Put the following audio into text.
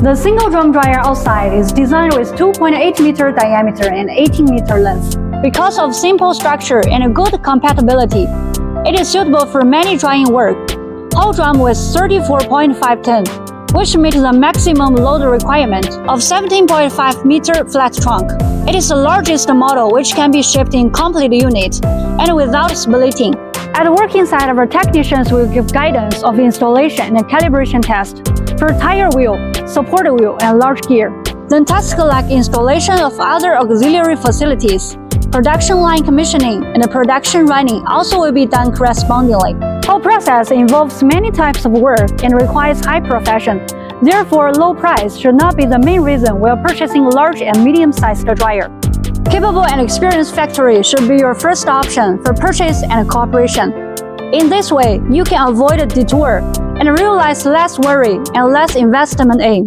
The single drum dryer outside is designed with 2.8 meter diameter and 18 meter length. Because of simple structure and good compatibility, it is suitable for many drying work. Whole drum with 34.5 ton, which meets the maximum load requirement of 17.5 meter flat trunk. It is the largest model which can be shipped in complete unit and without splitting. At the working side, our technicians will give guidance of installation and calibration test for tire wheel, support wheel, and large gear. Then task-like installation of other auxiliary facilities, production line commissioning, and the production running also will be done correspondingly. Whole process involves many types of work and requires high profession. Therefore, low price should not be the main reason while purchasing large and medium-sized dryer. Capable and experienced factory should be your first option for purchase and cooperation. In this way, you can avoid a detour and realize less worry and less investment in.